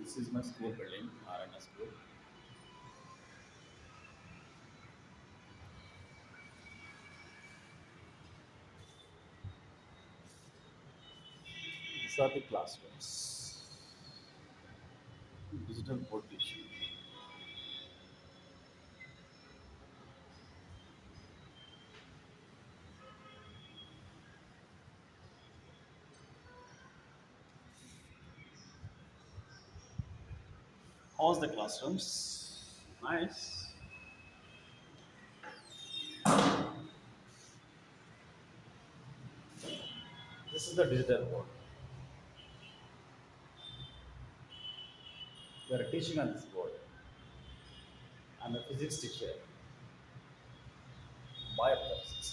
This is my school building, RNS School. These are the classrooms. Digital board teaching. How's the classrooms? Nice. This is the digital board. We are teaching on this board. I'm a physics teacher. Biophysics.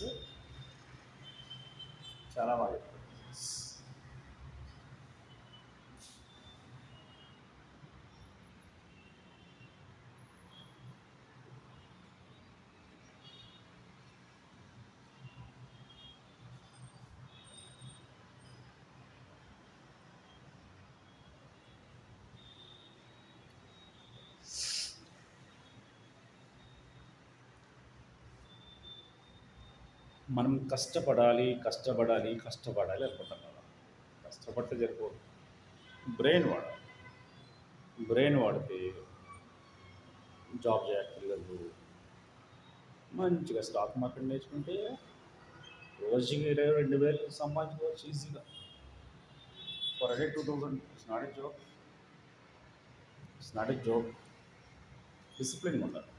చాలా బాగా చెప్తాను. మనం కష్టపడాలి అనుకుంటాం కదా. కష్టపడితే సరిపోదు. Brain వాడాలి. బ్రెయిన్ వాడితే జాబ్ చేయక్కర్లేదు. మంచిగా స్టాక్ మార్కెట్ నేర్చుకుంటే రోజుకి 22,000 సంపాదించుకోవచ్చు ఈజీగా. For a day 2000 it's not a job. It's not a job. Discipline ఉండాలి.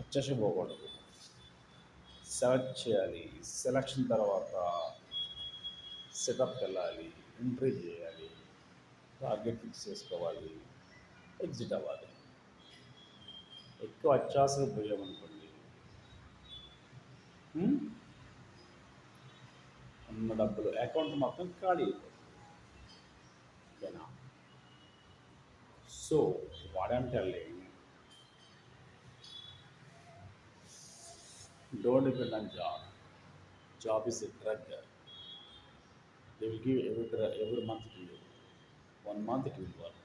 అత్యాశ పోకూడదు. సెలెక్ట్ చేయాలి. సెలక్షన్ తర్వాత సెటప్కి వెళ్ళాలి. ఎంట్రీ చేయాలి. టార్గెట్ ఫిక్స్ చేసుకోవాలి. ఎగ్జిట్ అవ్వాలి. ఎక్కువ అత్యాశగా పోయామనుకోండి, ఉమ్, ఉన్న డబ్బులు అకౌంట్ మొత్తం ఖాళీ అయిపోతుంది. ఓకేనా? So what I'm telling, don't depend on job. Job is a drug. They will give every month to you. 1 month it will work.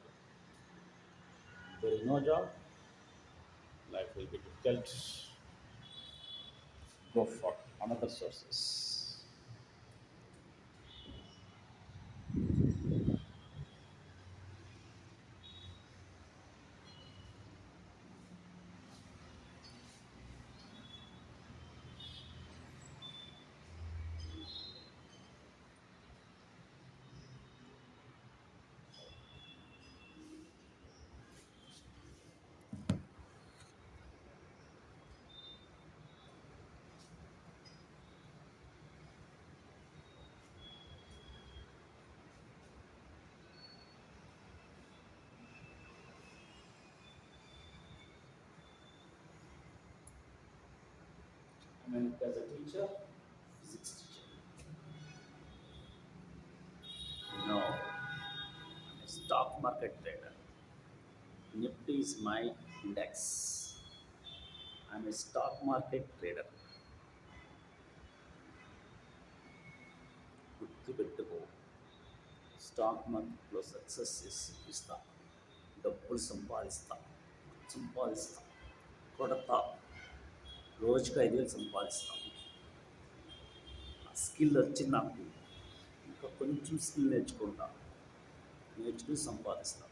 If there is no job, life will be difficult. Go for another sources. I mean, as a teacher, physics teacher. No, I'm a stock market trader. Nifty is my index. I'm a stock market trader. గుర్తుపెట్టుకో, stock మార్కెట్లో success చేసి చూపిస్తా. డబ్బులు సంపాదిస్తా, కొడతా. రోజుకి 5,000 సంపాదిస్తాం. ఆ skill వచ్చి నాకు ఇంకా కొంచెం స్కిల్ నేర్చుకుని సంపాదిస్తాను.